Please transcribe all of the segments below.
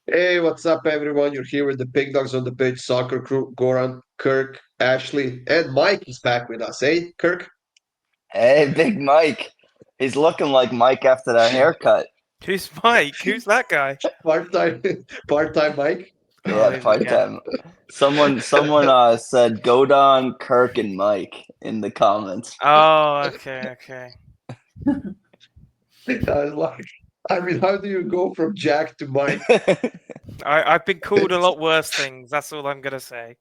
Hey, what's up, everyone? You're here with the Pick Dawgz on the pitch soccer crew. Goran, Kirk, Ashley, and Mike is back with us. Hey, Kirk? Hey, Big Mike. He's looking like Mike after that haircut. Who's Mike? Who's that guy? Part-time, part-time Mike. Oh, Yeah, he's part again. time. Someone said Godon, Kirk, and Mike in the comments. Oh, okay. I was like, how do you go from Jack to Mike? I've been called a lot worse things. That's all I'm gonna say.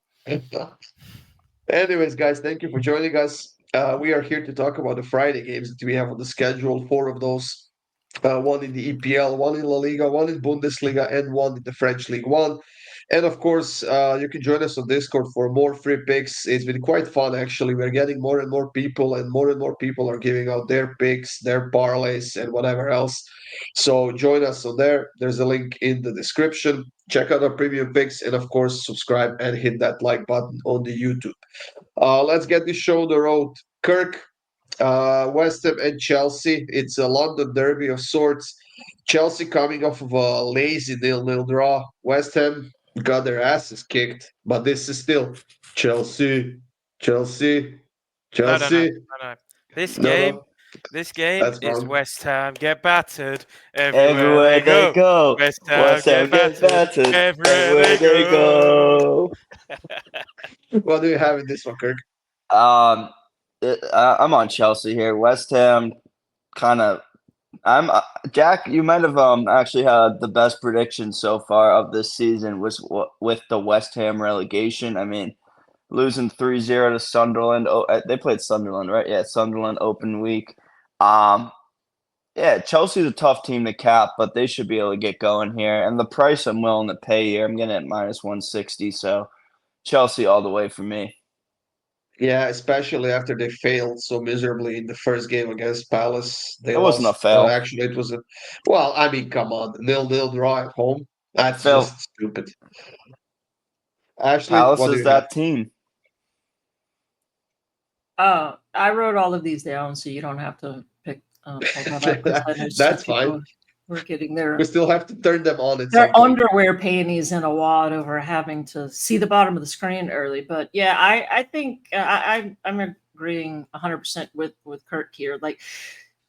Anyways, guys, thank you for joining us. We are here to talk about the Friday games that we have on the schedule. Four of those, one in the EPL, one in La Liga, one in Bundesliga, and one in the French League One. And of course, you can join us on Discord for more free picks. It's been quite fun, actually. We're getting more and more people are giving out their picks, their parlays, and whatever else. So join us on there. There's a link in the description. Check out our premium picks, and of course, subscribe and hit that like button on the YouTube. Let's get this show on the road. Kirk, West Ham and Chelsea. It's a London derby of sorts. Chelsea coming off of a lazy nil-nil draw. West Ham got their asses kicked, but this is still Chelsea, Chelsea, No. Chelsea. This No, game, no, this game that's is wrong. West Ham get battered everywhere Everywhere they they go. go, West Ham West get Ham get battered battered. everywhere Everywhere they they go. go. What do you have in this one, Kirk? Um, I'm on Chelsea here. West Ham kind of. I'm Jack. You might have actually had the best prediction so far of this season was with the West Ham relegation. I mean, losing 3-0 to Sunderland. Oh, they played Sunderland, right? Yeah, Sunderland open week. Um, yeah, Chelsea's a tough team to cap, but they should be able to get going here. And the price I'm willing to pay here, I'm getting it minus 160. So Chelsea all the way for me. Yeah, especially after they failed so miserably in the first game against Palace. They It wasn't a lost. fail. Actually, it was a well. I mean, come on, nil-nil draw at home. That's Fail. just stupid. Ashley, Palace what do is you have? that team. I wrote all of these down so you don't have to pull that up because I know some That's fine. people were getting We their still have to turn them on at some their point. underwear panties in a wad over having to see the bottom of the screen early. But yeah, I think I'm agreeing 100% with Kurt here. Like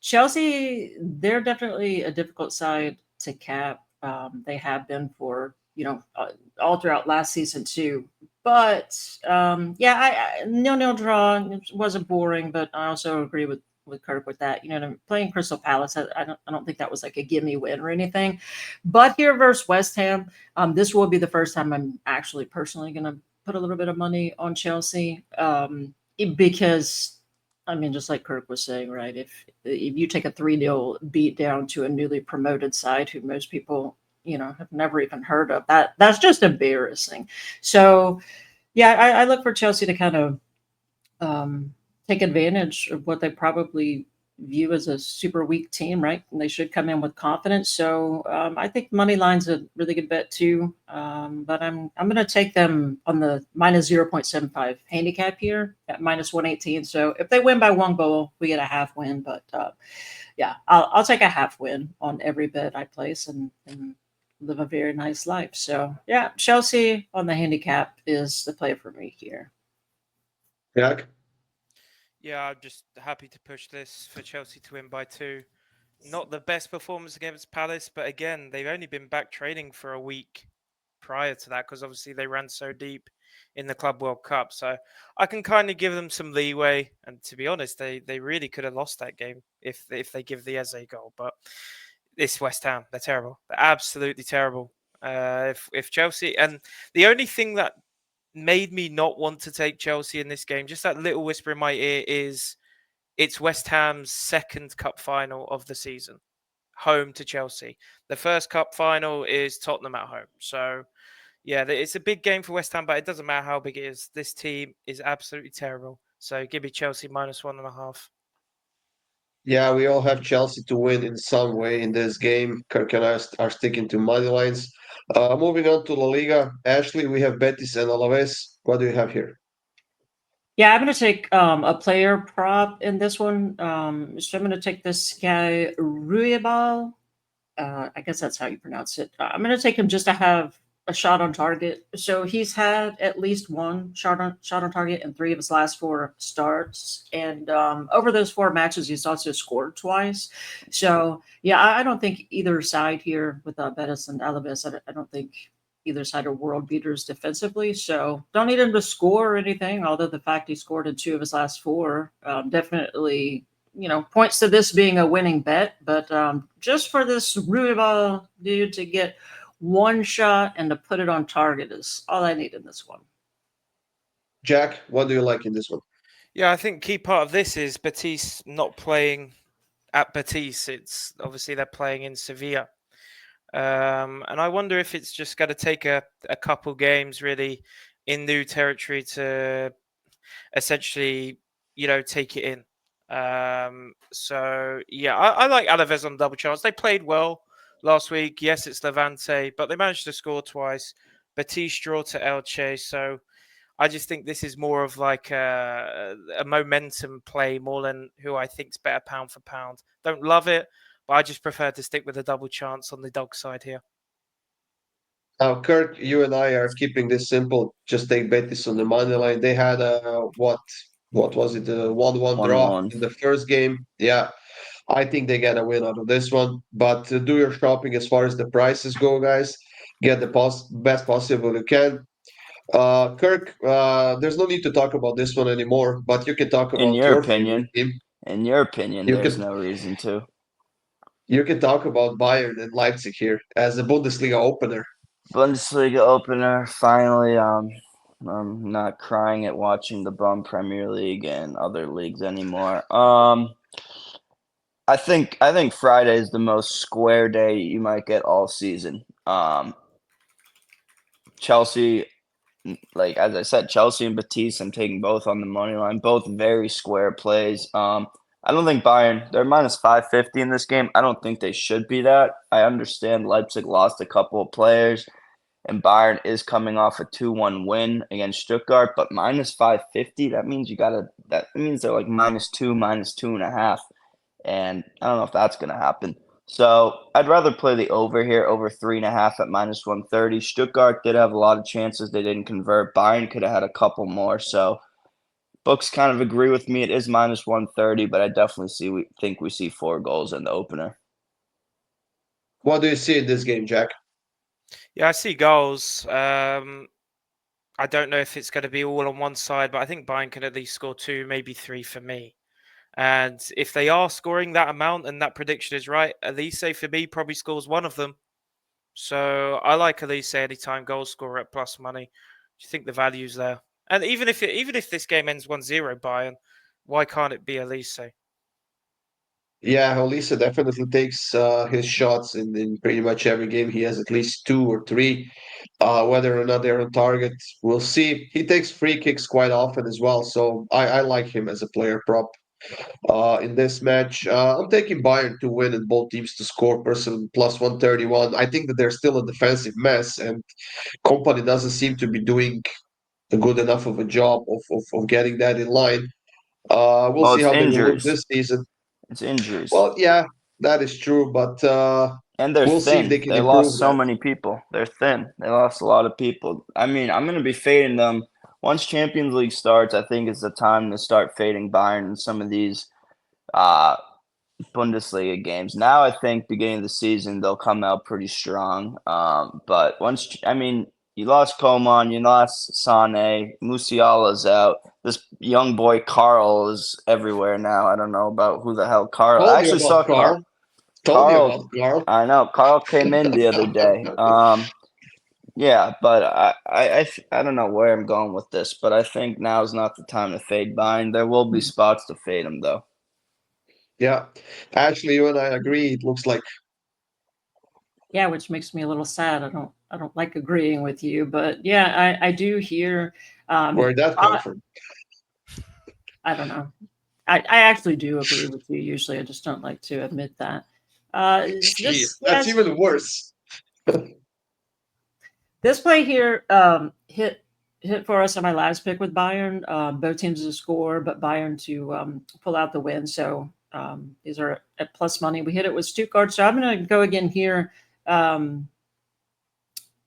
Chelsea, they're definitely a difficult side to cap. They have been for all throughout last season too. But yeah, nil-nil draw wasn't boring, but I also agree with Kirk with that. Playing Crystal Palace, I don't think that was like a gimme win or anything. But here versus West Ham, this will be the first time I'm actually personally going to put a little bit of money on Chelsea because I mean, just like Kirk was saying, right? If you take a 3-0 beat down to a newly promoted side who most people, have never even heard of, that's just embarrassing. So yeah, I look for Chelsea to kind of take advantage of what they probably view as a super weak team, right? And they should come in with confidence. So I think money line's a really good bet too. But I'm going to take them on the minus 0.75 handicap here at minus 118. So if they win by one goal, we get a half win. But yeah, I'll take a half win on every bet I place and live a very nice life. So yeah, Chelsea on the handicap is the play for me here. Jack? Yeah, I'm just happy to push this for Chelsea to win by two. Not the best performance against Palace, but again, they've only been back training for a week prior to that because obviously they ran so deep in the Club World Cup. So I can kind of give them some leeway. And to be honest, they really could have lost that game if they give the Eze goal. But it's West Ham. They're terrible. They're absolutely terrible. If Chelsea and the only thing that made me not want to take Chelsea in this game, just that little whisper in my ear, is it's West Ham's second cup final of the season, home to Chelsea. The first cup final is Tottenham at home. So, yeah, it's a big game for West Ham, but it doesn't matter how big it is. This team is absolutely terrible. So, give me Chelsea minus 1.5. Yeah, we all have Chelsea to win in some way in this game. Kirk and I are sticking to money lines. Moving on to La Liga. Ashley, we have Betis and Alaves. What do you have here? Yeah, I'm going to take a player prop in this one. So I'm going to take this guy, Ruibal. I guess that's how you pronounce it. I'm going to take him just to have a shot on target. So he's had at least one shot on target in 3 of his last 4 starts, and over those 4 matches, he's also scored twice. So yeah, I don't think either side here with Betis and Alaves. I don't think either side are world beaters defensively. So don't need him to score or anything. Although the fact he scored in 2 of his last 4 definitely points to this being a winning bet. But just for this Ruibal dude to get one shot and to put it on target is all I need in this one. Jack, what do you like in this one? Yeah, I think key part of this is Betis not playing at Betis. It's obviously they're playing in Sevilla. And I wonder if it's just going to take a couple games really in new territory to essentially, take it in. So yeah, I like Alaves on double chance. They played well last week. Yes, it's Levante, but they managed to score twice. Betis draw to Elche. So I just think this is more of like a momentum play more than who I think's better pound for pound. Don't love it, but I just prefer to stick with a double chance on the dog side here. Now, Kirk, you and I are keeping this simple. Just take Betis on the money line. They had what was it? A 1-1 draw 1-1. in the first game. Yeah, I think they get a win out of this one. But do your shopping as far as the prices go, guys. Get the best possible you can. Kirk, there's no need to talk about this one anymore, but you can talk In about your your favorite opinion, team. You there's can no reason to. you can talk about Bayern and Leipzig here as the Bundesliga opener. Bundesliga opener. Finally, I'm not crying at watching the bum Premier League and other leagues anymore. I think Friday is the most square day you might get all season. Chelsea, like as I said, Chelsea and Betis, I'm taking both on the money line. Both very square plays. I don't think Bayern, they're minus 550 in this game. I don't think they should be that. I understand Leipzig lost a couple of players, and Bayern is coming off a 2-1 win against Stuttgart, but minus 550, that means that means they're like -2, -2.5. And I don't know if that's going to happen. So I'd rather play the over here, over 3.5 at -130. Stuttgart did have a lot of chances. They didn't convert. Bayern could have had a couple more. So books kind of agree with me. It is -130, but I definitely think we see 4 goals in the opener. What do you see in this game, Jack? Yeah, I see goals. I don't know if it's going to be all on one side, but I think Bayern can at least score 2, maybe 3 for me. And if they are scoring that amount and that prediction is right, Elise for me probably scores 1 of them. So I like Elise anytime goal scorer at plus money. Do you think the value's there? And even if this game ends 1-0 Bayern, why can't it be Elise? Yeah, Olisa definitely takes his shots in pretty much every game. He has at least 2 or 3. Whether or not they're on target, we'll see. He takes free kicks quite often as well, so I like him as a player prop in this match. I'm taking Bayern to win and both teams to score person plus 131. I think that they're still a defensive mess, and Company doesn't seem to be doing a good enough of a job of getting that in line. We'll Well, see it's how they will look injuries. this season. It's injuries. Well, yeah, that is true, but And they're we'll see if thin. they can They improve lost so that. many people. They're thin. They lost a lot of people. I mean, I'm going to be fading them. Once Champions League starts, I think it's the time to start fading Bayern in some of these Bundesliga games. Now, I think beginning of the season, they'll come out pretty strong. But you lost Coman, you lost Sane, Musiala's out. This young boy Carl is everywhere now. I don't know about who the hell Carl. I Told you actually saw about Carl. Told you about Carl. I know Carl came in the other day. Yeah, but I don't know where I'm going with this, but I think now is not the time to fade Bayern. There will be spots to fade him though. Yeah, actually, you and I agree. It looks like Yeah, which makes me a little sad. I don't like agreeing with you, but yeah, I do hear. where'd that come from? I don't know. I actually do agree with you. Usually, I just don't like to admit that. Jeez, that's even worse. This play here hit for us on my last pick with Bayern. Both teams to score, but Bayern to pull out the win. So These are at plus money. We hit it with Stuttgart, so I'm going to go again here.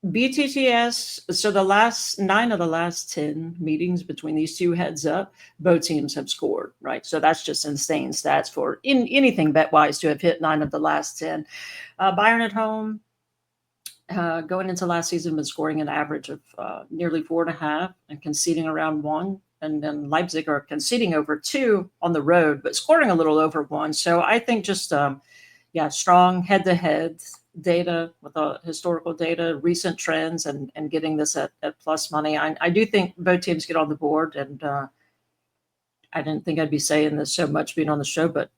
BTTS, so the last 9 of the last 10 meetings between these two heads up, both teams have scored, right? So that's just insane stats for anything bet-wise to have hit 9 of the last 10. Bayern at home, going into last season, been scoring an average of nearly 4.5 and conceding around 1. And then Leipzig are conceding over 2 on the road, but scoring a little over 1. So I think just, strong head-to-head data with historical data, recent trends, and getting this at plus money. I do think both teams get on the board, and I didn't think I'd be saying this so much being on the show, but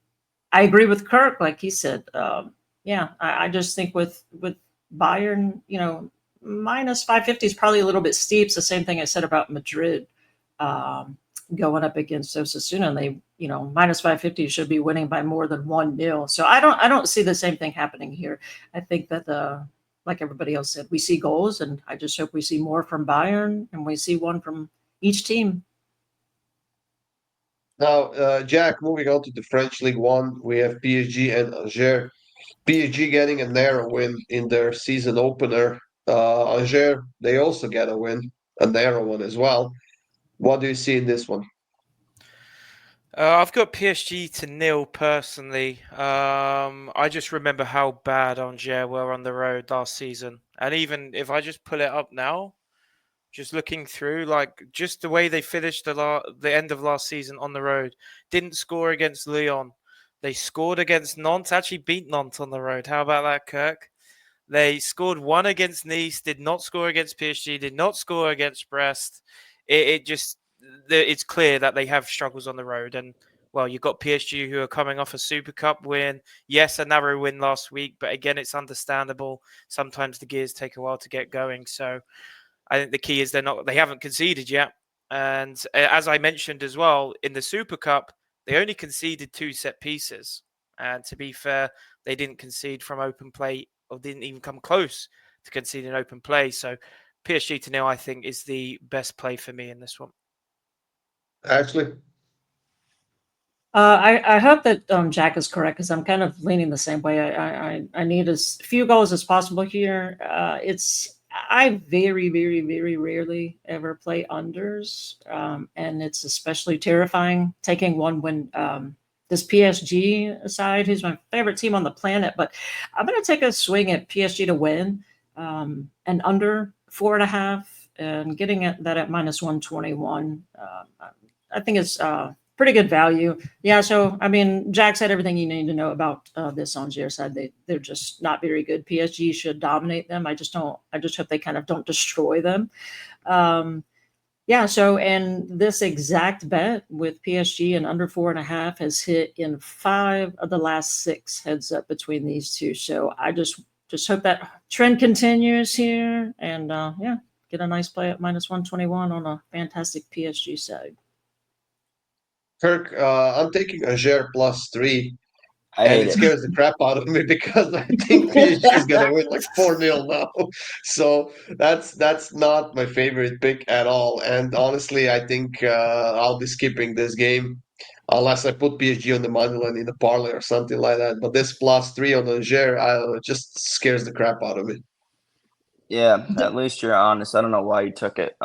I agree with Kirk, like he said. I just think with Bayern, minus 550 is probably a little bit steep. It's the same thing I said about Madrid going up against Osasuna, and they, minus 550 should be winning by more than 1-0. So I don't see the same thing happening here. I think that like everybody else said, we see goals, and I just hope we see more from Bayern and we see one from each team. Now, Jack, moving on to the French League One, we have PSG and Angers. PSG getting a narrow win in their season opener. Angers, they also get a win, a narrow one as well. What do you see in this one? I've got PSG to 0 personally. I just remember how bad Angers were on the road last season. And even if I just pull it up now, just looking through, just the way they finished the end of last season on the road, didn't score against Lyon. They scored against Nantes, actually beat Nantes on the road. How about that, Kirk? They scored 1 against Nice, did not score against PSG, did not score against Brest. It's clear that they have struggles on the road. And, well, you've got PSG who are coming off a Super Cup win. Yes, a narrow win last week, but again, it's understandable. Sometimes the gears take a while to get going. So I think the key is they haven't conceded yet. And as I mentioned as well, in the Super Cup, they only conceded 2 set pieces. And to be fair, they didn't concede from open play, or didn't even come close to conceding open play. So PSG to 0, I think, is the best play for me in this one. Actually, I hope that Jack is correct, because I'm kind of leaning the same way. I need as few goals as possible here. I very, very, very rarely ever play unders, and it's especially terrifying taking one when this PSG side, who's my favorite team on the planet. But I'm going to take a swing at PSG to win, and under 4.5, and getting that at minus 121. I think it's pretty good value. Yeah, so, Jack said everything you need to know about this Angers side. They're just not very good. PSG should dominate them. I just hope they kind of don't destroy them. And this exact bet with PSG and under 4.5 has hit in 5 of the last 6 heads up between these two. So I just hope that trend continues here, and get a nice play at minus 121 on a fantastic PSG side. Kirk, I'm taking Angers +3, I and hate it it. scares the crap out of me because I think PSG is gonna win like 4-0 now. So that's not my favorite pick at all. And honestly, I think I'll be skipping this game unless I put PSG on the money line in the parlay or something like that. But this +3 on Angers just scares the crap out of me. Yeah, at least you're honest. I don't know why you took it.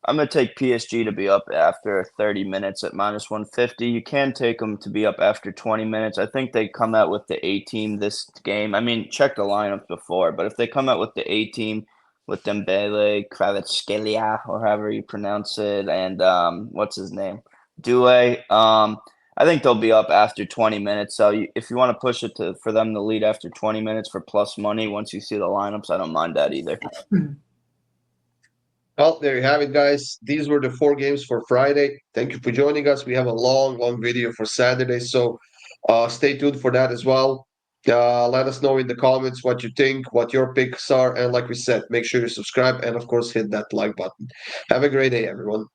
I'm going to take PSG to be up after 30 minutes at minus 150. You can take them to be up after 20 minutes. I think they come out with the A team this game. Check the lineups before, but if they come out with the A team with Dembele, Kvaratskhelia, or however you pronounce it, and what's his name? Doué. I think they'll be up after 20 minutes. So if you want to push it for them to lead after 20 minutes for plus money, once you see the lineups, I don't mind that either. Well, there you have it, guys. These were the 4 games for Friday. Thank you for joining us. We have a long video for Saturday, so stay tuned for that as well. Let us know in the comments what you think, what your picks are, and like we said, make sure you subscribe and, of course, hit that like button. Have a great day, everyone.